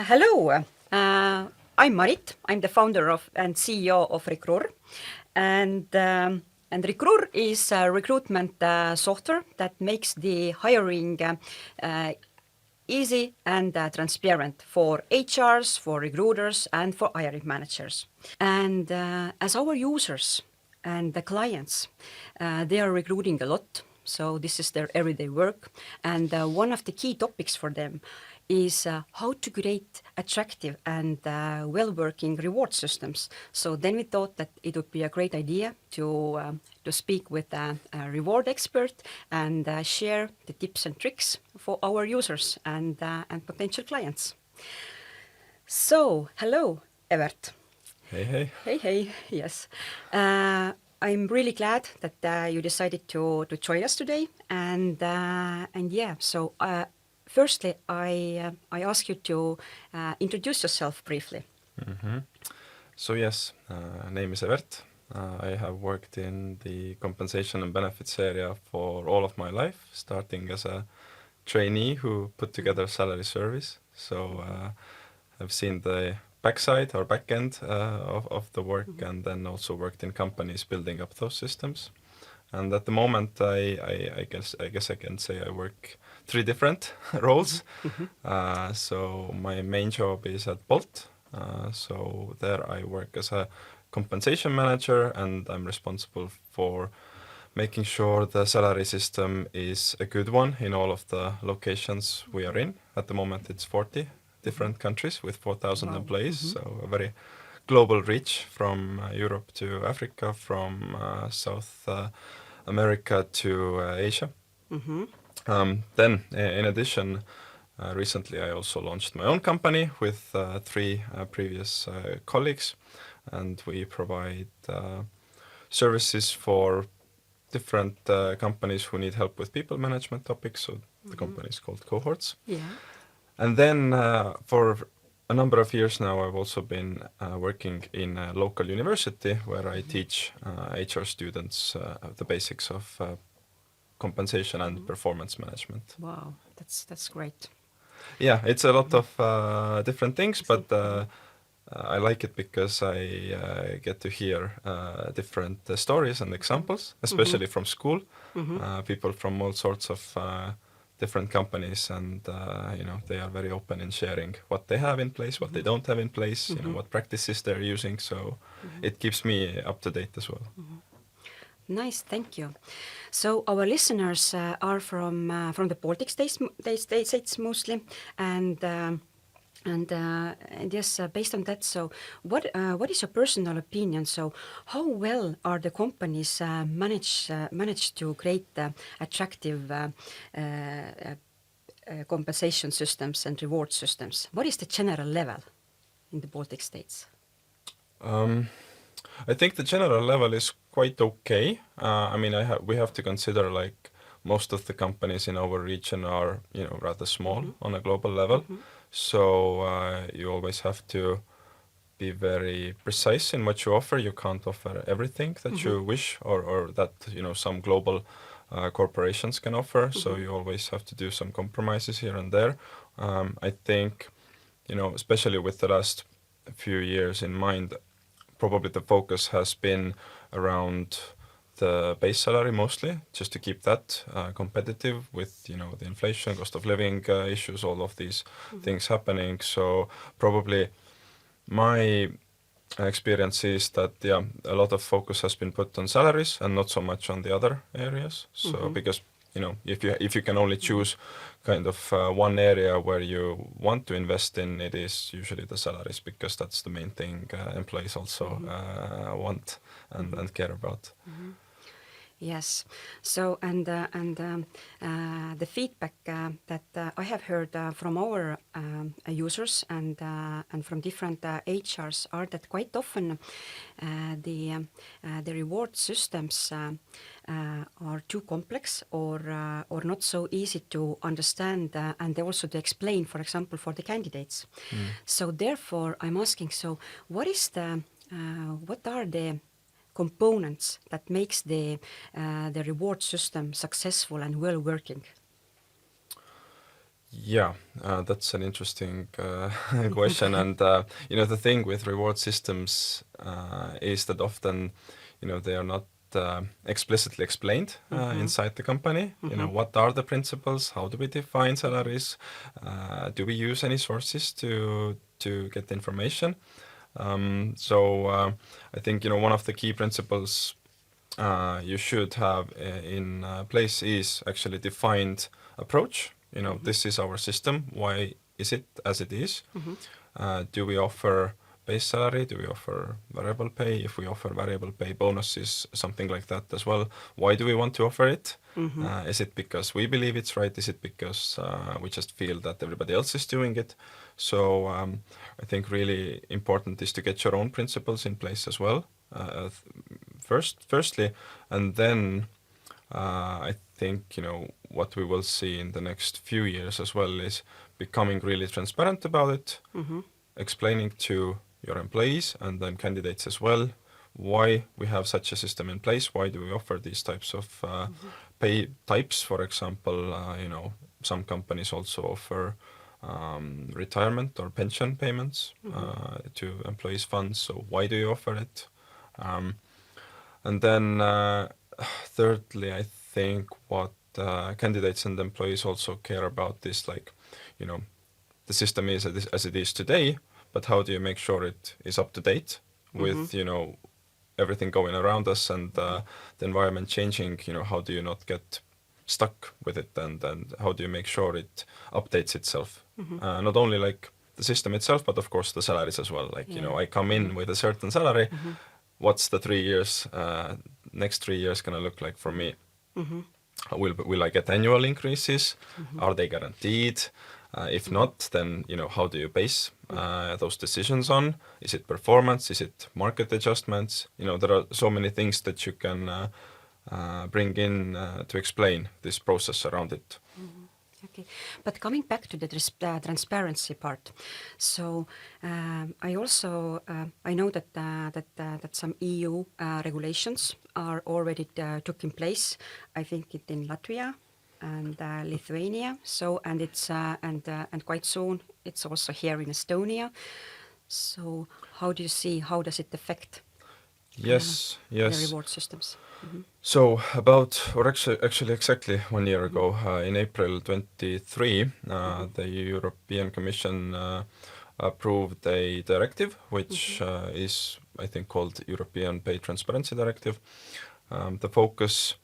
Hello, I'm Marit. I'm the founder of and CEO of Recrur, and Recrur is a recruitment software that makes the hiring easy and transparent for HRs, for recruiters, and for hiring managers. And as our users and the clients, they are recruiting a lot. So this is their everyday work. And one of the key topics for them is how to create attractive and well-working reward systems. So then we thought that it would be a great idea to speak with a reward expert and share the tips and tricks for our users and potential clients. So, hello, Evert. Hey, hey. Hey, hey, yes. I'm really glad that you decided to join us today. And yeah, so firstly, I ask you to introduce yourself briefly. So yes, name is Evert. I have worked in the compensation and benefits area for all of my life, starting as a trainee who put together salary service. So I've seen the backside or back end of the work, and then also worked in companies building up those systems. And at the moment, I guess I can say I work 3 different roles. So my main job is at Bolt. So there I work as a compensation manager, and I'm responsible for making sure the salary system is a good one in all of the locations we are in. At the moment, it's 40 different countries with 4,000 employees, so a very global reach from Europe to Africa, from South America to Asia. Then, in addition, recently I also launched my own company with 3 previous colleagues, and we provide services for different companies who need help with people management topics. So the company is called Cohorts. Yeah. And then for a number of years now, I've also been working in a local university where I teach HR students the basics of compensation and performance management. Wow, that's great. Yeah, it's a lot of different things, but I like it because I get to hear different stories and examples, especially from school. People from all sorts of different companies, and they are very open in sharing what they have in place, what they don't have in place, what practices they're using. So it keeps me up to date as well. Nice, thank you. So our listeners are from the Baltic states mostly, and yes, based on that, so what is your personal opinion? So how well are the companies managed to create attractive compensation systems and reward systems? What is the general level in the Baltic states? I think the general level is quite okay. I mean, we have to consider like most of the companies in our region are, rather small on a global level. So you always have to be very precise in what you offer. You can't offer everything that you wish or that, some global corporations can offer. So you always have to do some compromises here and there. I think, especially with the last few years in mind, probably the focus has been around the base salary mostly, just to keep that competitive with, the inflation, cost of living issues, all of these things happening. So probably my experience is that, a lot of focus has been put on salaries and not so much on the other areas. So because, if you can only choose kind of one area where you want to invest in, it is usually the salaries, because that's the main thing employees also want and care about. Yes. So the feedback that I have heard from our users and from different HRs are that quite often the reward systems are too complex or not so easy to understand and also to explain, for example, for the candidates. So therefore, I'm asking, so what are the components that makes the reward system successful and well working? Yeah, that's an interesting question. And the thing with reward systems is that often, they are not explicitly explained inside the company. What are the principles? How do we define salaries? Do we use any sources to get the information? So I think one of the key principles you should have in place is actually defined approach. This is our system. Why is it as it is? Do we offer base salary? Do we offer variable pay? If we offer variable pay bonuses, something like that as well, why do we want to offer it? Is it because we believe it's right? Is it because we just feel that everybody else is doing it? So I think really important is to get your own principles in place as well. Firstly, and then I think what we will see in the next few years as well is becoming really transparent about it, explaining to your employees and then candidates as well why we have such a system in place, why do we offer these types of pay types. For example, some companies also offer retirement or pension payments to employees' funds, so why do you offer it? And then thirdly, I think what candidates and employees also care about is the system is as it is today, but how do you make sure it is up to date with everything going around us and the environment changing? How do you not get stuck with it, and how do you make sure it updates itself? Not only the system itself, but of course the salaries as well. I come in with a certain salary. What's the 3 years, next 3 years gonna look like for me? Will I get annual increases? Are they guaranteed? If not, then how do you base those decisions on? Is it performance? Is it market adjustments? There are so many things that you can bring in to explain this process around it. Okay, but coming back to the transparency part, so I also I know that some EU regulations are already took in place. I think it in Latvia and Lithuania. So and it's and quite soon it's also here in Estonia. So how do you see, how does it affect Yes, the yes. reward systems? So actually exactly 1 year ago, in April 23, the European Commission approved a directive, which is, I think, called European Pay Transparency Directive. The focus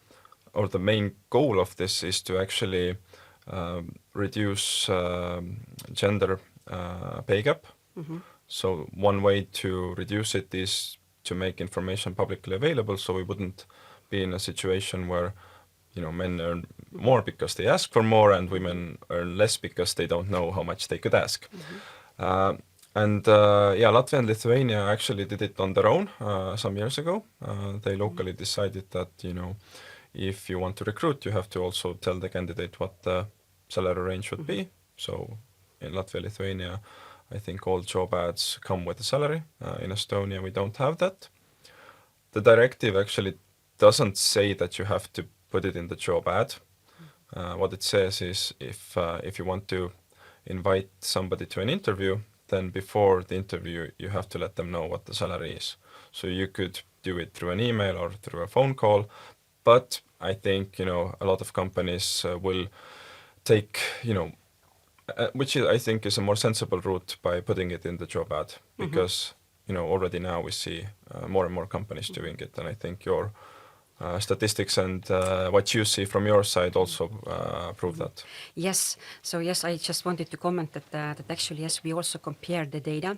or the main goal of this is to actually reduce gender pay gap. So one way to reduce it is to make information publicly available, so we wouldn't be in a situation where men earn more because they ask for more and women earn less because they don't know how much they could ask. Latvia and Lithuania actually did it on their own some years ago. They locally decided that if you want to recruit, you have to also tell the candidate what the salary range should be. So in Latvia, Lithuania, I think all job ads come with a salary. In Estonia, we don't have that. The directive actually doesn't say that you have to put it in the job ad. What it says is if you want to invite somebody to an interview, then before the interview you have to let them know what the salary is. So you could do it through an email or through a phone call, but I think a lot of companies will take which I think is a more sensible route by putting it in the job ad, because already now we see more and more companies doing it, and I think your statistics and what you see from your side also prove that. Yes. So yes, I just wanted to comment that actually yes, we also compared the data.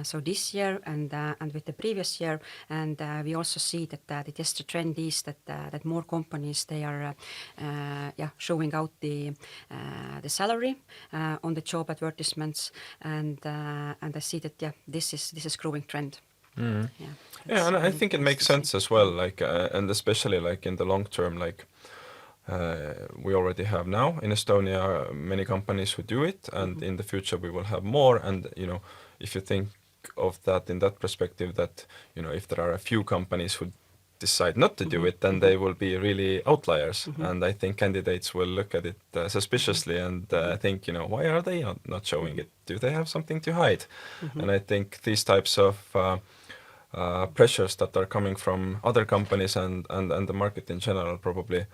So this year and with the previous year, and we also see that the trend is that more companies, they are showing out the salary on the job advertisements, and I see that this is growing trend. Yeah, and I think it makes sense as well, and especially in the long term, we already have now in Estonia many companies who do it, and in the future we will have more. And if you think of that in that perspective, that if there are a few companies who decide not to do it, then they will be really outliers. And I think candidates will look at it suspiciously and think, why are they not showing it? Do they have something to hide? And I think these types of pressures that are coming from other companies and the market in general probably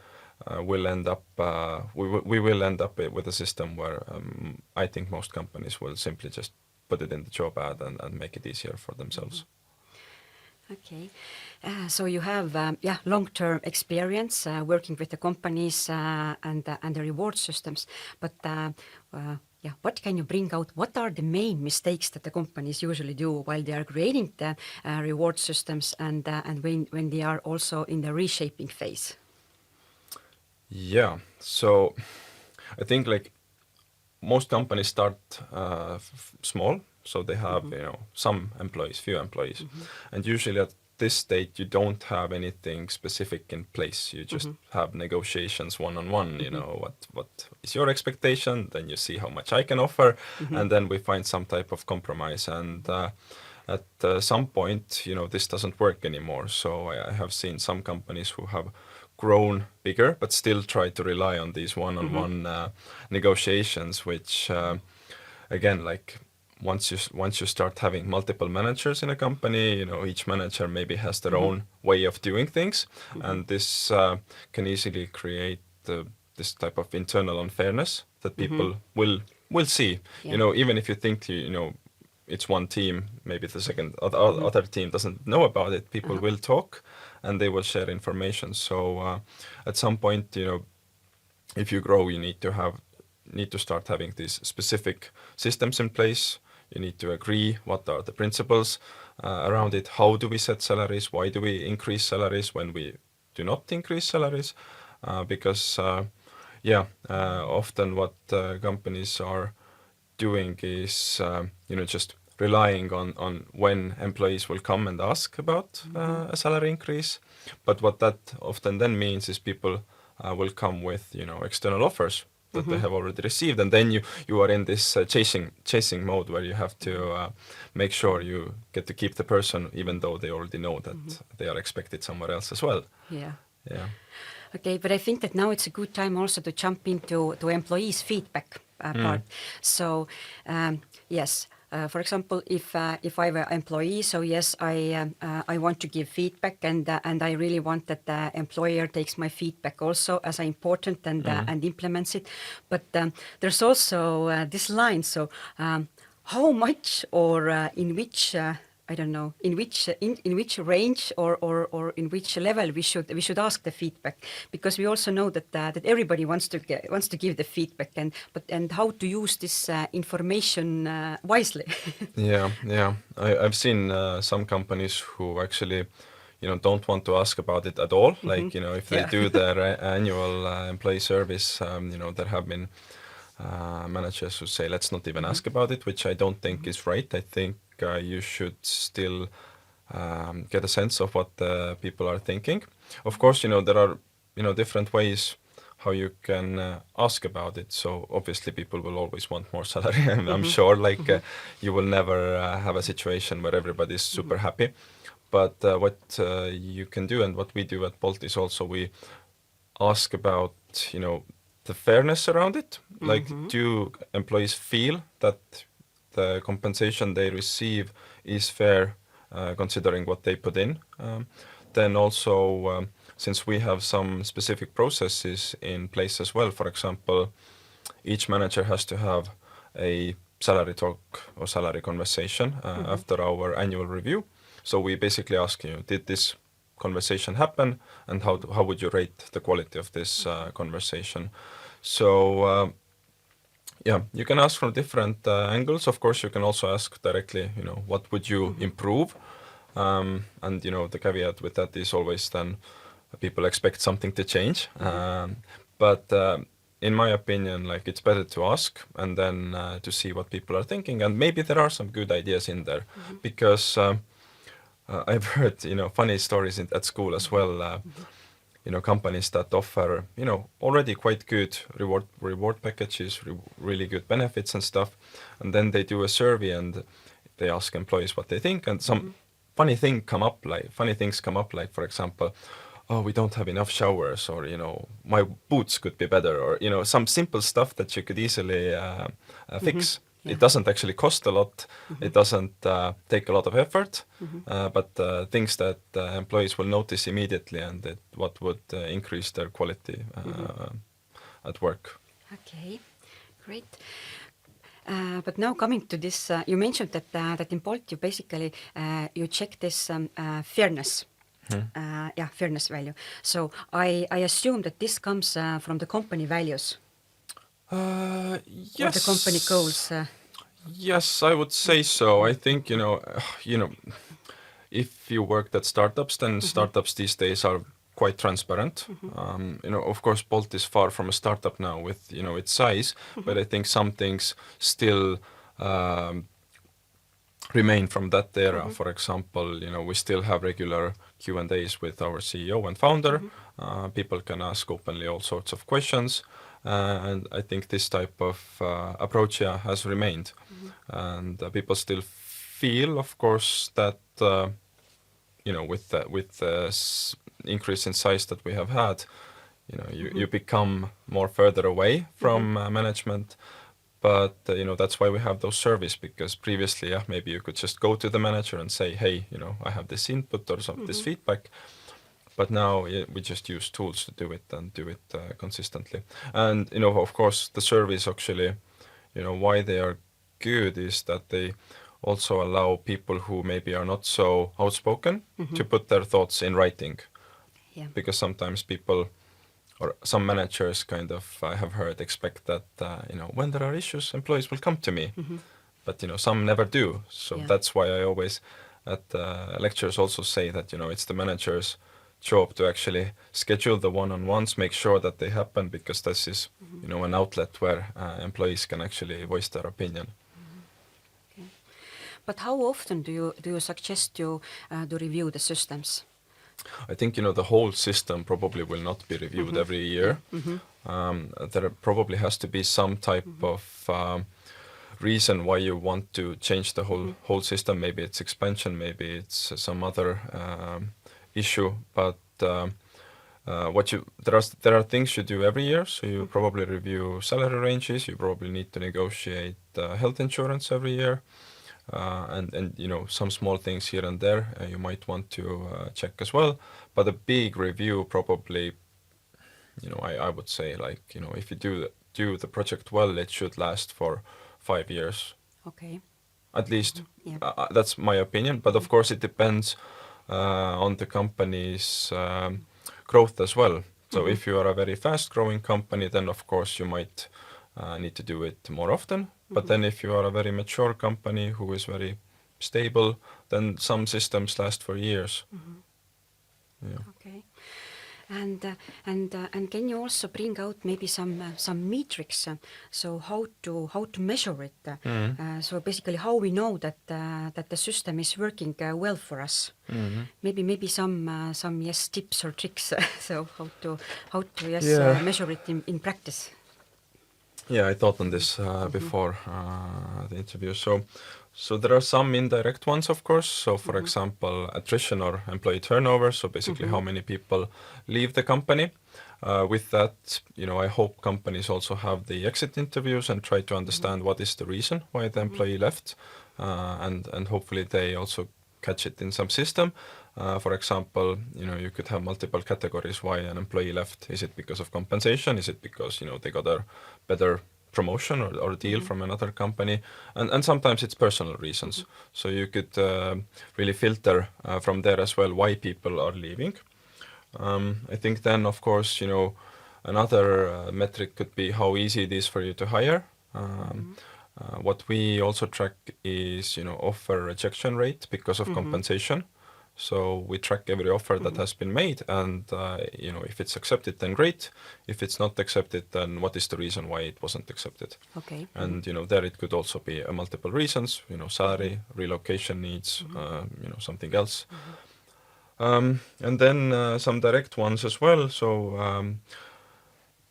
will end up, we will end up with a system where I think most companies will simply just put it in the job ad and make it easier for themselves. Okay, so you have long-term experience working with the companies and the reward systems, but what can you bring out? What are the main mistakes that the companies usually do while they are creating the reward systems and when they are also in the reshaping phase? Yeah, so I think like most companies start small, so they have some employees, few employees, and usually at this stage you don't have anything specific in place. You just have negotiations one-on-one. What is your expectation? Then you see how much I can offer, and then we find some type of compromise. And at some point, this doesn't work anymore. So I have seen some companies who have grown bigger, but still try to rely on these one-on-one negotiations, which again, like once you start having multiple managers in a company, each manager maybe has their own way of doing things, and this can easily create this type of internal unfairness that people will see. Even if you think it's one team, maybe the second other team doesn't know about it, people will talk and they will share information. So at some point, if you grow, you need to start having these specific systems in place. You need to agree what are the principles around it. How do we set salaries? Why do we increase salaries when we do not increase salaries? Because often what companies are doing is just relying on when employees will come and ask about a salary increase. But what that often then means is people will come with external offers that they have already received, and then you are in this chasing mode where you have to make sure you get to keep the person even though they already know that they are expected somewhere else as well. Yeah. Okay, but I think that now it's a good time also to jump into employees' feedback part. So yes, for example, if I were an employee, so yes, I want to give feedback, and I really want that the employer takes my feedback also as important and implements it. But there's also this line. So how much or in which I don't know in which range or in which level we should ask the feedback, because we also know that everybody wants to give the feedback, and how to use this information wisely. Yeah. I've seen some companies who actually don't want to ask about it at all. Like if they do their annual employee service, there have been managers who say let's not even ask about it, which I don't think is right. I think you should still get a sense of what the people are thinking. Of course, there are different ways how you can ask about it. So obviously people will always want more salary. I'm sure you will never have a situation where everybody is super happy. But what you can do, and what we do at Bolt, is also we ask about the fairness around it. Like, do employees feel that the compensation they receive is fair considering what they put in? Then also, since we have some specific processes in place as well, for example, each manager has to have a salary talk or salary conversation after our annual review. So we basically ask did this conversation happen, and how would you rate the quality of this conversation? So you can ask from different angles. Of course, you can also ask directly, what would you improve? And the caveat with that is always then people expect something to change. But in my opinion, it's better to ask and then to see what people are thinking, and maybe there are some good ideas in there, because I've heard funny stories at school as well. Companies that offer already quite good reward packages, really good benefits and stuff, and then they do a survey and they ask employees what they think, and funny things come up, like, for example, oh, we don't have enough showers, or, my boots could be better, or, some simple stuff that you could easily fix. Yeah. It doesn't actually cost a lot. It doesn't take a lot of effort, but things that employees will notice immediately, and what would increase their quality at work. Okay, great. But now coming to this, you mentioned that in Bolt you basically you check this fairness. Fairness value. So I assume that this comes from the company values or Yes. the company goals. Yes, I would say so. I think, if you worked at startups, then startups these days are quite transparent. Of course, Bolt is far from a startup now with, its size, but I think some things still remain from that era. For example, we still have regular Q&As with our CEO and founder. People can ask openly all sorts of questions. And I think this type of approach has remained. And people still feel, of course, that with the increase in size that we have had, you become more further away from management. But that's why we have those surveys, because previously, maybe you could just go to the manager and say, hey, I have this input or this feedback. But now we just use tools to do it, and do it consistently. And of course, the surveys actually, why they are good is that they also allow people who maybe are not so outspoken to put their thoughts in writing. Yeah. Because sometimes people, or some managers kind of, I have heard, expect that, when there are issues, employees will come to me. But, some never do. So that's why I always, at lectures, also say that, it's the manager's job to actually schedule the one-on-ones, make sure that they happen, because this is, an outlet where employees can actually voice their opinion. Okay. But how often do you suggest to review the systems? I think, the whole system probably will not be reviewed every year. There probably has to be some type of reason why you want to change the whole system. Maybe it's expansion, maybe it's some other issue. But there are things you do every year. So you probably review salary ranges. You probably need to negotiate health insurance every year. And some small things here and there you might want to check as well. But a big review probably, I would say, like, if you do the project well, it should last for 5 years. Okay. At least. Yeah. That's my opinion. But of course it depends on the company's growth as well. So if you are a very fast growing company, then of course you might need to do it more often. But then if you are a very mature company who is very stable, then some systems last for years. Yeah. Okay. And can you also bring out maybe some metrics? So how to measure it? So basically, how we know that the system is working well for us? Maybe some tips or tricks. So how to measure it in practice? Yeah, I thought on this before the interview. So there are some indirect ones, of course. So for example, attrition or employee turnover. So basically how many people leave the company. With that, I hope companies also have the exit interviews and try to understand what is the reason why the employee left. And hopefully they also catch it in some system. For example, you could have multiple categories why an employee left. Is it because of compensation? Is it because, they got a better promotion or deal from another company? And sometimes it's personal reasons. So you could really filter from there as well why people are leaving. I think then, of course, another metric could be how easy it is for you to hire. What we also track is, offer rejection rate because of compensation. So we track every offer that has been made, and if it's accepted, then great. If it's not accepted, then what is the reason why it wasn't accepted? Okay. And there it could also be multiple reasons. Salary, relocation needs, something else. And then some direct ones as well. So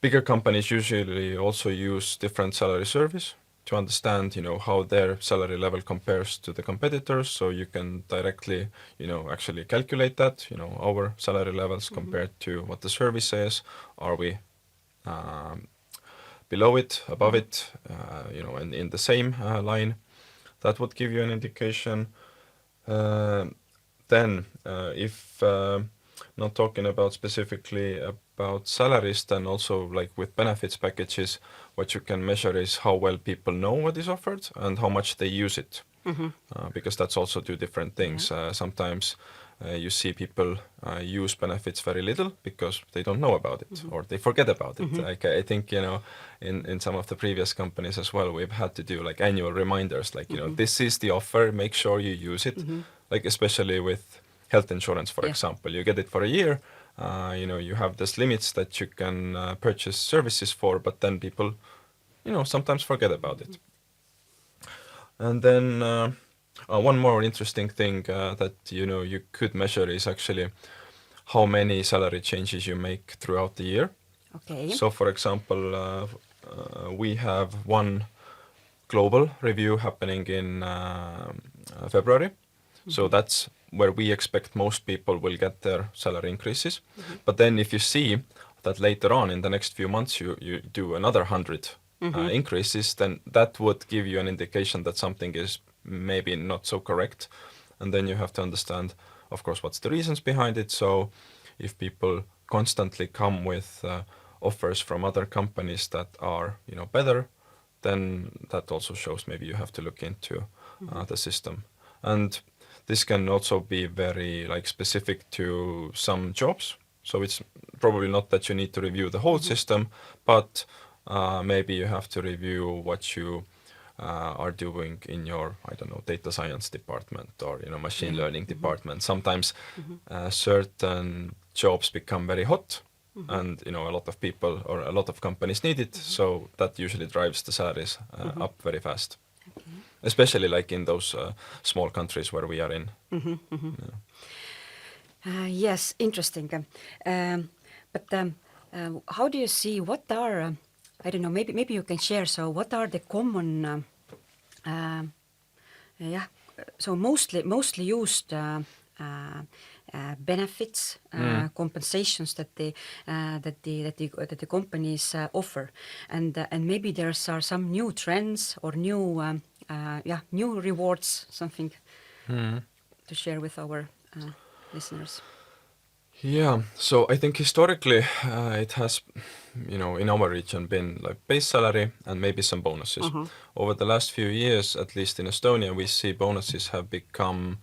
bigger companies usually also use different salary surveys. to understand, how their salary level compares to the competitors, so you can directly, actually calculate that, our salary levels compared to what the survey says. Are we below it, above it, and in the same line? That would give you an indication. Then, if not talking about specifically about salaries, then also like with benefits packages, what you can measure is how well people know what is offered and how much they use it. Because that's also two different things. Sometimes you see people use benefits very little because they don't know about it or they forget about it. Like I think, in some of the previous companies as well, we've had to do like annual reminders, like, this is the offer, make sure you use it. Like especially with health insurance, for example, you get it for a year. You have these limits that you can purchase services for, but then people, sometimes forget about it. And then one more interesting thing that you could measure is actually how many salary changes you make throughout the year. Okay. So, for example, we have one global review happening in February. So that's where we expect most people will get their salary increases. But then if you see that later on in the next few months you do another 100 increases, then that would give you an indication that something is maybe not so correct. And then you have to understand, of course, what's the reasons behind it. So if people constantly come with offers from other companies that are, better, then that also shows maybe you have to look into the system. And this can also be very like specific to some jobs. So it's probably not that you need to review the whole system, but maybe you have to review what you are doing in your, I don't know, data science department or, machine learning department. Sometimes certain jobs become very hot and, a lot of people or a lot of companies need it. So that usually drives the salaries up very fast. Okay. Especially like in those small countries where we are in. Yes, interesting. But how do you see what are, I don't know, maybe you can share, so what are the common, so mostly used benefits, compensations that the companies offer, and maybe there are some new trends or new new rewards, something to share with our listeners. Yeah, so I think historically it has, in our region been like base salary and maybe some bonuses. Over the last few years, at least in Estonia, we see bonuses have become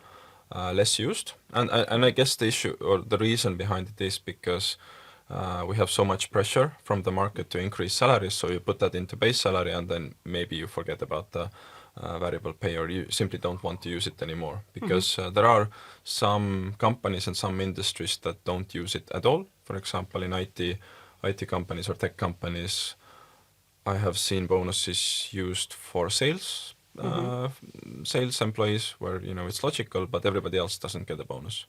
less used. And I guess the issue or the reason behind it is because we have so much pressure from the market to increase salaries, so you put that into base salary and then maybe you forget about the variable pay, or you simply don't want to use it anymore because there are some companies and some industries that don't use it at all. For example, in IT companies or tech companies, I have seen bonuses used for sales sales employees where it's logical, but everybody else doesn't get a bonus.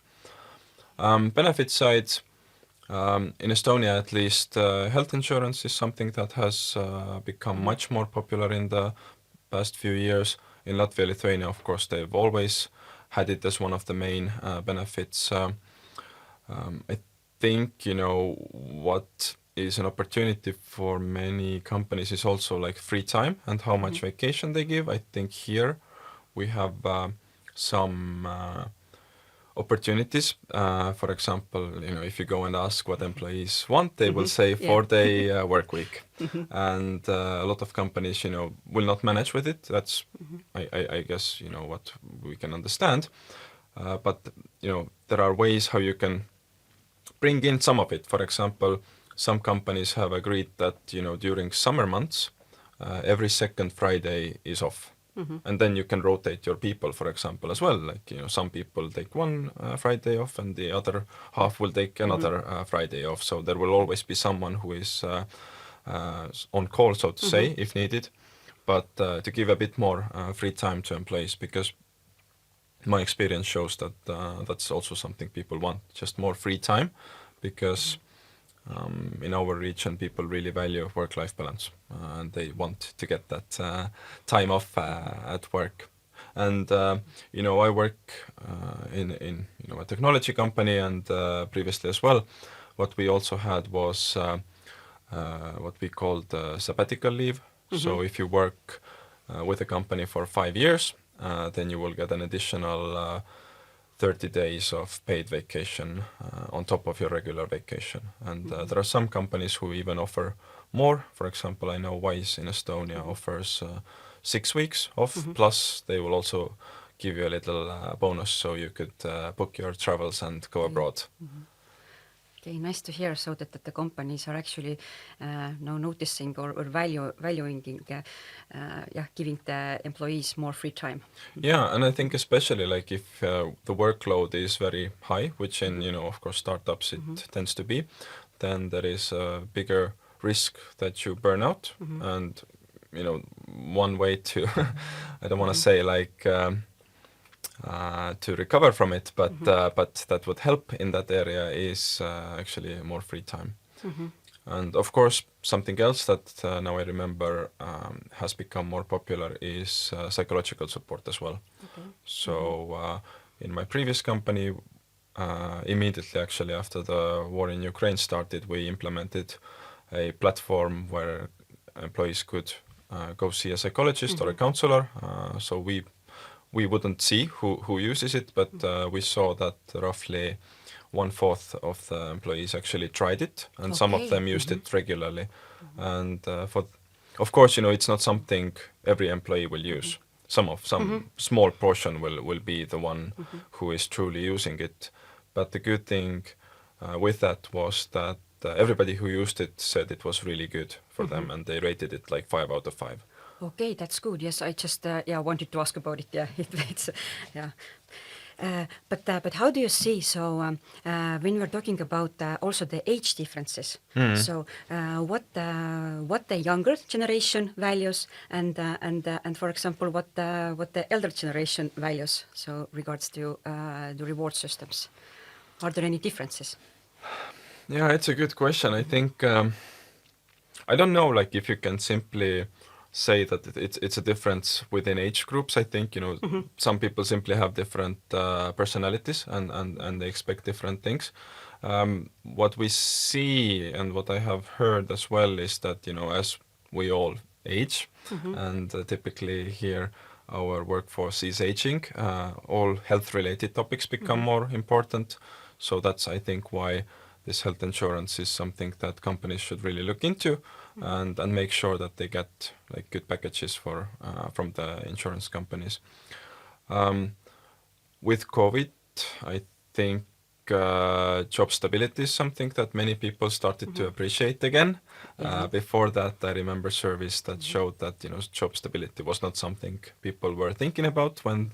Benefit side, in Estonia at least, health insurance is something that has become much more popular in the past few years. In Latvia, Lithuania, of course, they've always had it as one of the main benefits. I think, what is an opportunity for many companies is also like free time and how much vacation they give. I think here we have some opportunities. For example, if you go and ask what employees want, they will say 4-day work week. And a lot of companies, will not manage with it. That's, I guess, what we can understand. But, there are ways how you can bring in some of it. For example, some companies have agreed that, during summer months, every second Friday is off. And then you can rotate your people, for example, as well. Like, some people take one Friday off and the other half will take another Friday off. So there will always be someone who is on call, so to say, if needed. But to give a bit more free time to employees, because my experience shows that that's also something people want, just more free time, because in our region, people really value work-life balance, and they want to get that time off at work. And I work in a technology company, and previously as well, what we also had was what we called sabbatical leave. So if you work with a company for 5 years, then you will get an additional 30 days of paid vacation on top of your regular vacation. And there are some companies who even offer more. For example, I know Wise in Estonia offers 6 weeks off, plus they will also give you a little bonus so you could book your travels and go abroad. Okay, nice to hear. So that the companies are actually now noticing or valuing, giving the employees more free time. Yeah, and I think especially like if the workload is very high, which in of course startups it tends to be, then there is a bigger risk that you burn out. And one way to I don't want to say like to recover from it, but that would help in that area is actually more free time. And of course, something else that now I remember has become more popular is psychological support as well. Okay. So in my previous company, immediately actually after the war in Ukraine started, we implemented a platform where employees could go see a psychologist or a counselor. So we wouldn't see who uses it, but we saw that roughly 1/4 of the employees actually tried it, and some of them used it regularly. And of course, it's not something every employee will use. Some small portion will be the one who is truly using it. But the good thing with that was that everybody who used it said it was really good for them, and they rated it like 5 out of 5. Okay, that's good. Yes, I just wanted to ask about it. Yeah, it's yeah. But how do you see? So when we're talking about also the age differences, so what the younger generation values, and for example what the elder generation values. So regards to the reward systems, are there any differences? Yeah, it's a good question. I think I don't know, like if you can simply say that it's a difference within age groups. I think some people simply have different personalities and they expect different things. What we see and what I have heard as well is that as we all age, and typically here our workforce is aging, all health-related topics become more important. So that's, I think, why this health insurance is something that companies should really look into, and make sure that they get like good packages from the insurance companies. With COVID, I think job stability is something that many people started to appreciate again. Before that, I remember surveys that showed that job stability was not something people were thinking about when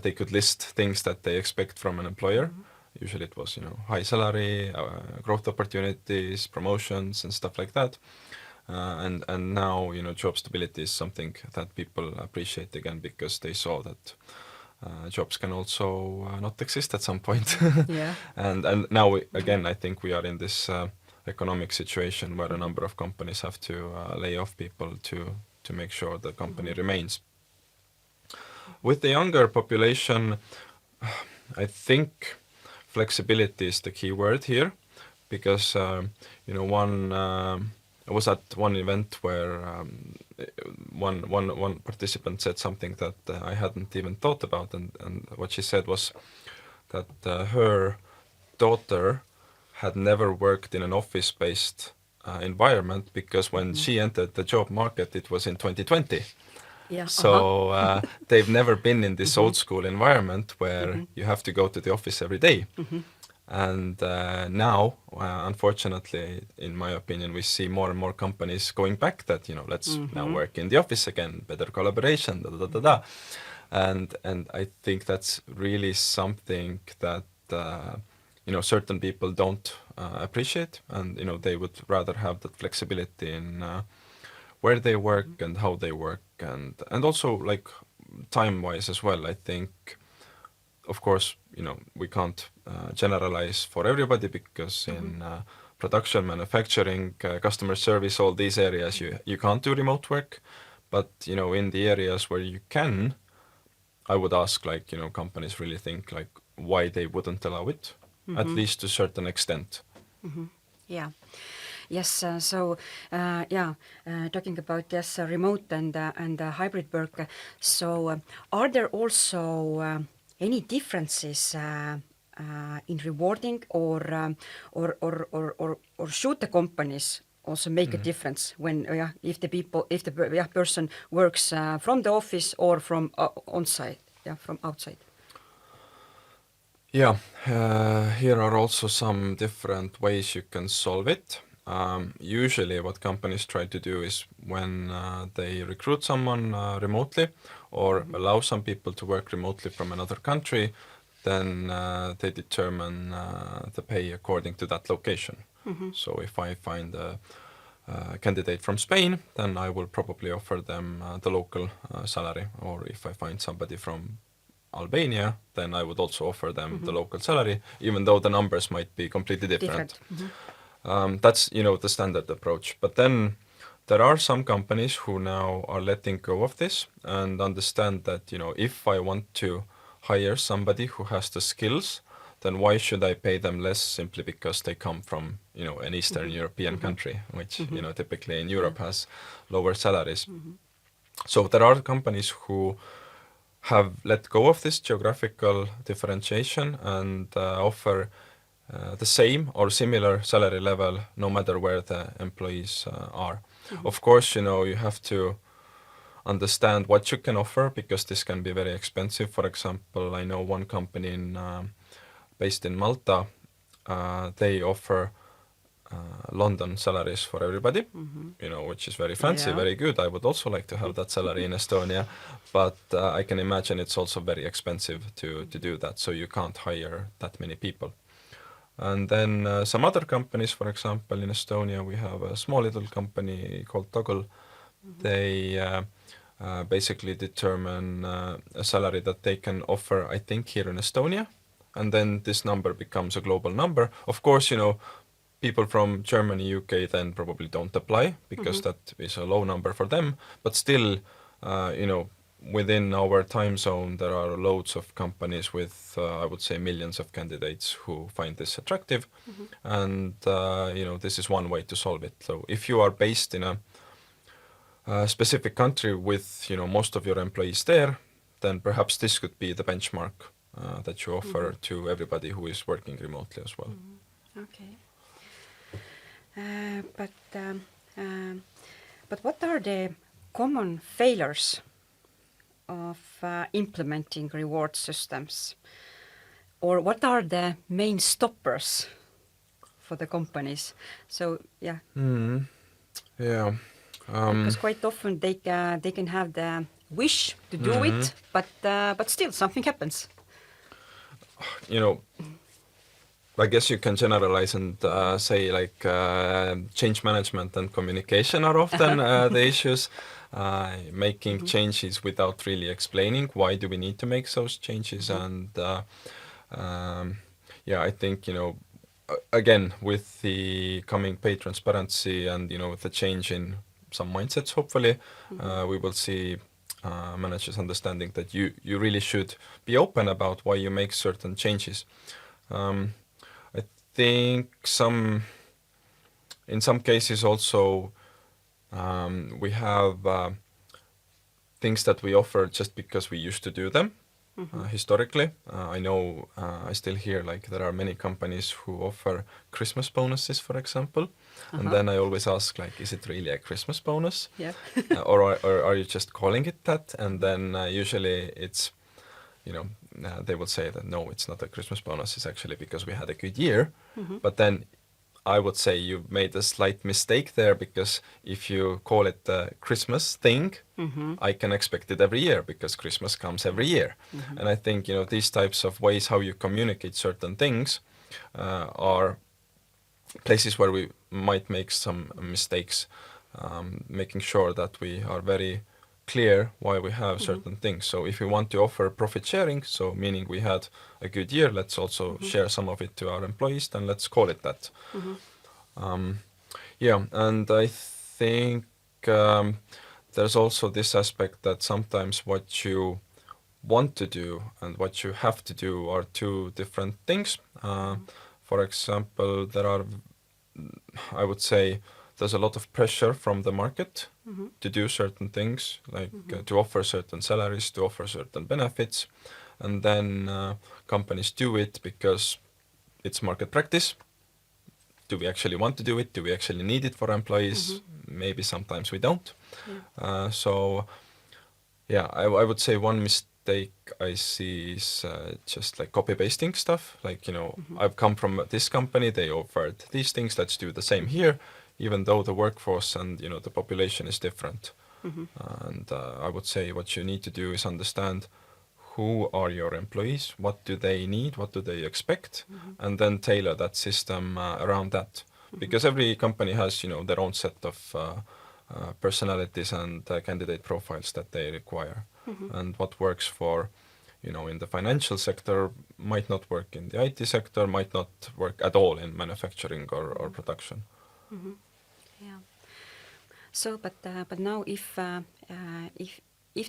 they could list things that they expect from an employer. Usually it was high salary, growth opportunities, promotions, and stuff like that. And now job stability is something that people appreciate again because they saw that jobs can also not exist at some point. Yeah. And now again, I think we are in this economic situation where a number of companies have to lay off people to make sure the company remains. With the younger population, I think flexibility is the key word here, because I was at one event where one participant said something that I hadn't even thought about, and what she said was that her daughter had never worked in an office-based environment because when she entered the job market, it was in 2020. Yeah. So they've never been in this old school environment where you have to go to the office every day. And now, unfortunately, in my opinion, we see more and more companies going back that, let's now work in the office again, better collaboration, da da da da. And I think that's really something that certain people don't appreciate, and they would rather have that flexibility in where they work and how they work, and also like time-wise as well. I think, of course, we can't generalize for everybody because in production, manufacturing, customer service, all these areas, you can't do remote work. But, in the areas where you can, I would ask, companies really think, why they wouldn't allow it, at least to a certain extent. Yeah. Yes, talking about this remote and hybrid work, so are there also any differences in rewarding, or should the companies also make a difference when if the person works from the office or from on site, from outside? Yeah, here are also some different ways you can solve it. Usually what companies try to do is when they recruit someone remotely or allow some people to work remotely from another country, then they determine the pay according to that location. So if I find a candidate from Spain, then I will probably offer them the local salary, or if I find somebody from Albania, then I would also offer them the local salary, even though the numbers might be completely different. That's, the standard approach. But then there are some companies who now are letting go of this and understand that, if I want to hire somebody who has the skills, then why should I pay them less simply because they come from, an Eastern European country, which, typically in Europe has lower salaries. So there are companies who have let go of this geographical differentiation and offer the same or similar salary level no matter where the employees are. Of course, you have to understand what you can offer, because this can be very expensive. For example, I know one company based in Malta, they offer London salaries for everybody, which is very fancy, very good. I would also like to have that salary in Estonia, but I can imagine it's also very expensive to do that, so you can't hire that many people. And then some other companies, for example, in Estonia, we have a small little company called Toggle. They basically determine a salary that they can offer, I think, here in Estonia, and then this number becomes a global number. Of course, people from Germany, UK then probably don't apply, because that is a low number for them. But still, within our time zone, there are loads of companies with, I would say, millions of candidates who find this attractive. And, this is one way to solve it. So if you are based in a specific country with, most of your employees there, then perhaps this could be the benchmark that you offer to everybody who is working remotely as well. Okay. But what are the common failures of implementing reward systems, or what are the main stoppers for the companies? So yeah, because quite often they can have the wish to do it, but still something happens. I guess you can generalize and say change management and communication are often the issues. Making changes without really explaining why do we need to make those changes. And I think, again, with the coming pay transparency and, with the change in some mindsets, hopefully, we will see managers understanding that you really should be open about why you make certain changes. I think in some cases also we have things that we offer just because we used to do them historically. I know I still hear there are many companies who offer Christmas bonuses, for example, and then I always ask is it really a Christmas bonus? Yeah. or are you just calling it that? And then usually it's they will say that no, it's not a Christmas bonus, it's actually because we had a good year. But then I would say you've made a slight mistake there, because if you call it the Christmas thing, I can expect it every year, because Christmas comes every year. And I think, these types of ways how you communicate certain things are places where we might make some mistakes, making sure that we are very clear why we have certain things. So if we want to offer profit sharing, so meaning we had a good year, let's also share some of it to our employees, then let's call it that. Yeah, and I think there's also this aspect that sometimes what you want to do and what you have to do are two different things. For example, I would say, there's a lot of pressure from the market to do certain things, like to offer certain salaries, to offer certain benefits, and then companies do it because it's market practice. Do we actually want to do it? Do we actually need it for employees? Maybe sometimes we don't. So yeah, I would say one mistake I see is just like copy pasting stuff. Like, I've come from this company, they offered these things, let's do the same here, even though the workforce and the population is different. And I would say what you need to do is understand who are your employees, what do they need, what do they expect, and then tailor that system around that. Because every company has, their own set of personalities and candidate profiles that they require. And what works for, in the financial sector might not work in the IT sector, might not work at all in manufacturing or production. Yeah. So, but now if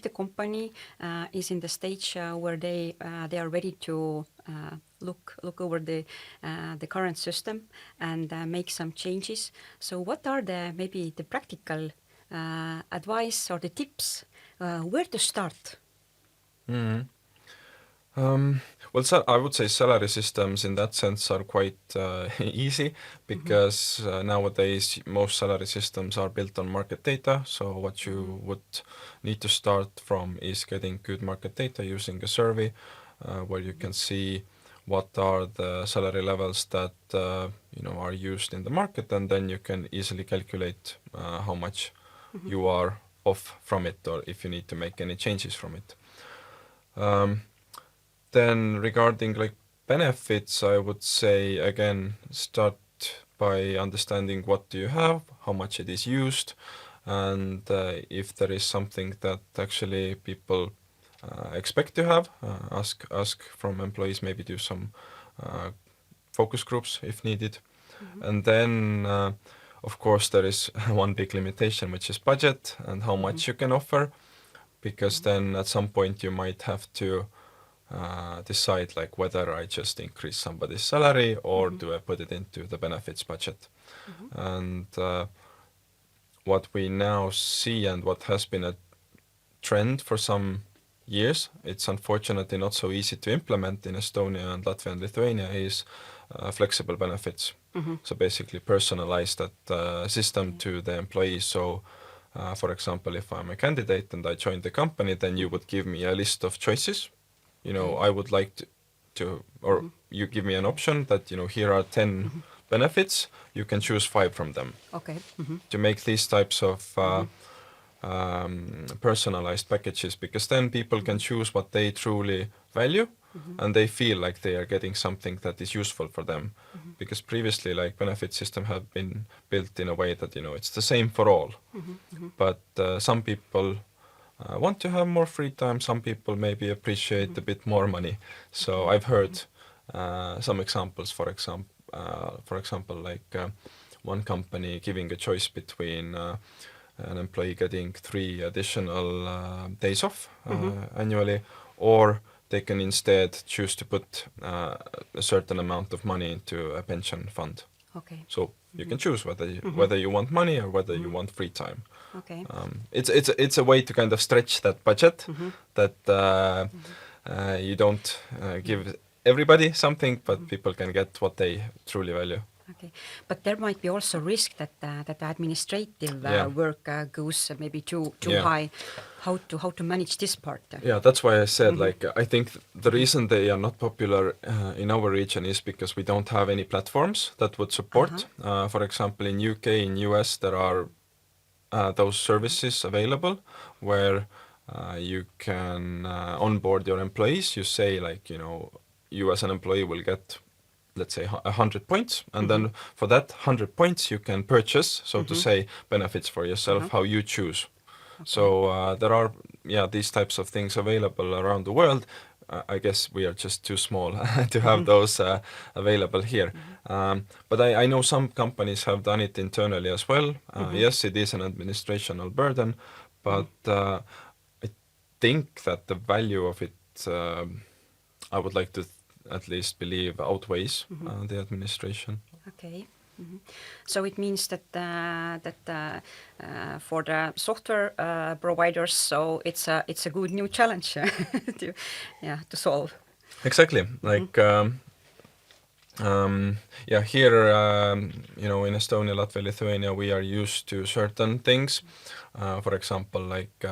the company is in the stage where they are ready to look over the current system and make some changes, so what are maybe the practical advice or the tips where to start? Mm. Well, I would say salary systems in that sense are quite easy, because nowadays most salary systems are built on market data. So what you would need to start from is getting good market data using a survey, where you can see what are the salary levels that are used in the market, and then you can easily calculate how much you are off from it, or if you need to make any changes from it. Then regarding like benefits, I would say again, start by understanding what do you have, how much it is used, and if there is something that actually people expect to have, ask from employees, maybe do some focus groups if needed. And then of course there is one big limitation, which is budget and how much you can offer, because then at some point you might have to decide like whether I just increase somebody's salary or do I put it into the benefits budget. And what we now see, and what has been a trend for some years, it's unfortunately not so easy to implement in Estonia and Latvia and Lithuania, is flexible benefits. So basically personalize that system to the employees. So for example, if I'm a candidate and I join the company, then you would give me a list of choices. I would like or you give me an option that, here are 10 benefits, you can choose 5 from them. Okay. To make these types of personalized packages, because then people can choose what they truly value, and they feel like they are getting something that is useful for them. Because previously, like, benefit system have been built in a way that, it's the same for all. But some people want to have more free time, some people maybe appreciate a bit more money. So I've heard some examples, for example, like one company giving a choice between an employee getting 3 additional days off annually, or they can instead choose to put a certain amount of money into a pension fund. Okay. So you can choose whether you want money or whether you want free time. Okay. It's a way to kind of stretch that budget, that you don't give everybody something, but people can get what they truly value. Okay, but there might be also risk that that the administrative Yeah. work goes maybe too Yeah. high. How to manage this part? Yeah, that's why I said, like, I think the reason they are not popular in our region is because we don't have any platforms that would support. For example, in UK, in US, there are those services available where you can onboard your employees. You say, like, you as an employee will get, let's say, 100 points, and then for that 100 points you can purchase, so to say, benefits for yourself, how you choose. So there are these types of things available around the world. I guess we are just too small to have those available here. But I know some companies have done it internally as well. Yes, it is an administrational burden, but I think that the value of it, I would like to at least believe, outweighs the administration. Okay. So it means that for the software providers, so it's a good new challenge to solve. Exactly. Like, yeah, here, in Estonia, Latvia, Lithuania, we are used to certain things. For example, like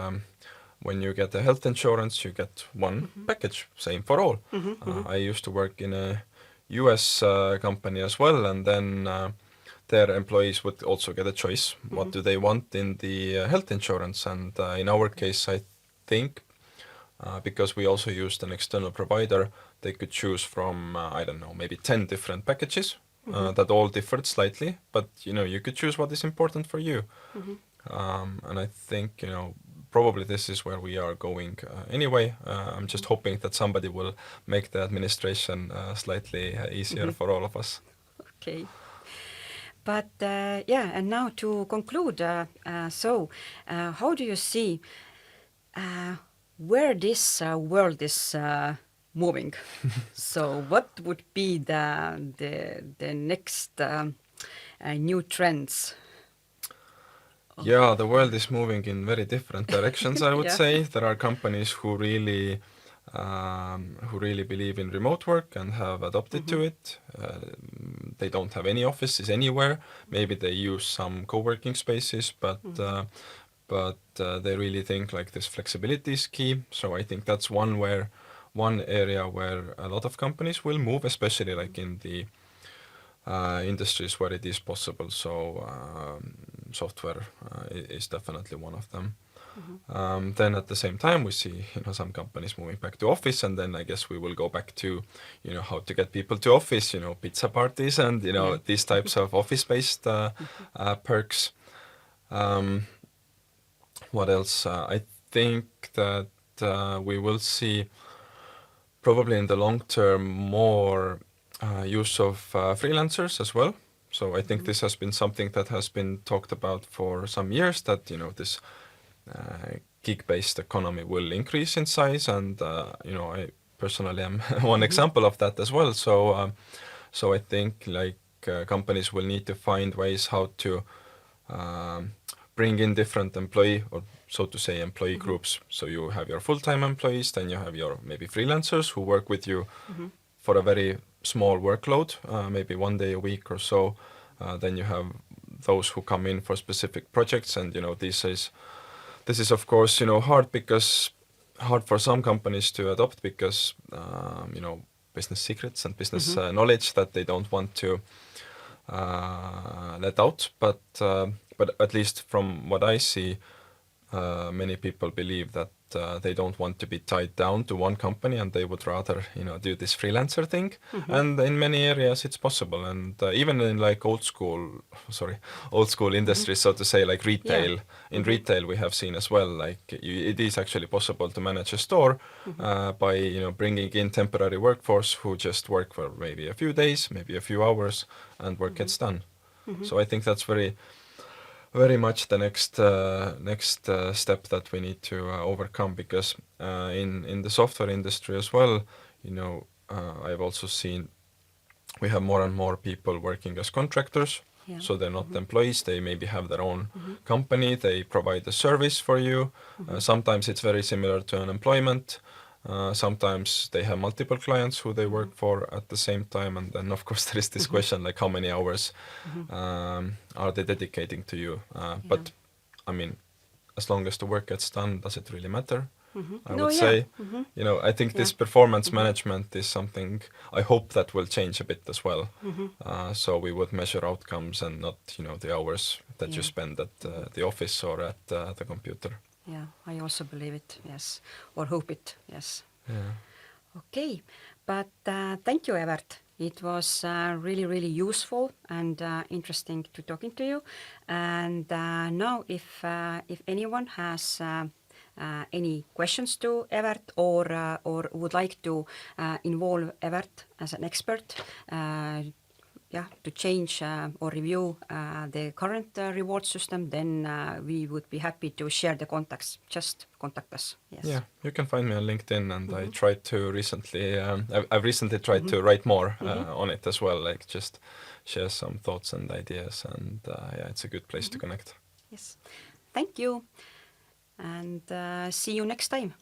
when you get a health insurance, you get one package, same for all. I used to work in a US company as well, and then their employees would also get a choice. What do they want in the health insurance? And in our case, I think because we also used an external provider, they could choose from, I don't know, maybe 10 different packages that all differed slightly, but you could choose what is important for you. And I think, probably this is where we are going anyway. I'm just hoping that somebody will make the administration slightly easier for all of us. Okay. But and now to conclude, how do you see where this world is moving? So what would be the next new trends? Yeah, the world is moving in very different directions, I would Yeah. say. There are companies who really believe in remote work and have adopted to it. They don't have any offices anywhere. Maybe they use some co-working spaces, but they really think like this flexibility is key. So I think that's one area where a lot of companies will move, especially like in the industries where it is possible. So software is definitely one of them. Then at the same time, we see some companies moving back to office, and then I guess we will go back to how to get people to office, pizza parties and Yeah. these types of office-based perks. What else? I think that we will see probably in the long term more use of freelancers as well. So I think this has been something that has been talked about for some years, that this gig-based economy will increase in size, and I personally am one example of that as well. So I think like companies will need to find ways how to bring in different employee, or so to say, employee groups. So you have your full-time employees, then you have your maybe freelancers who work with you for a very small workload, maybe 1 day a week or so. Then you have those who come in for specific projects, and this is of course hard for some companies to adopt, because business secrets and business knowledge that they don't want to let out. But at least from what I see, many people believe that they don't want to be tied down to one company, and they would rather do this freelancer thing. And in many areas it's possible, and even in like old school industries, so to say, like retail. In retail we have seen as well, like it is actually possible to manage a store by bringing in temporary workforce who just work for maybe a few days, maybe a few hours, and work gets done. So I think that's very much the next step that we need to overcome, because in the software industry as well, I've also seen we have more and more people working as contractors. Yeah. So they're not employees, they maybe have their own company, they provide a service for you. Sometimes it's very similar to an employment. Sometimes they have multiple clients who they work for at the same time, and then of course there is this question like how many hours are they dedicating to you? But I mean, as long as the work gets done, does it really matter? I would say, I think this performance management is something I hope that will change a bit as well. So we would measure outcomes and not, the hours that you spend at the office or at the computer. Yeah, I also believe it, yes, or hope it, yes. Yeah. Okay, but thank you, Evert. It was really, really useful and interesting to talking to you. And now, if anyone has any questions to Evert or would like to involve Evert as an expert, to change or review the current reward system, then we would be happy to share the contacts. Just contact us. Yes. Yeah, you can find me on LinkedIn, and I tried to recently, I've recently tried to write more on it as well, like just share some thoughts and ideas, and it's a good place to connect. Yes. Thank you, and see you next time.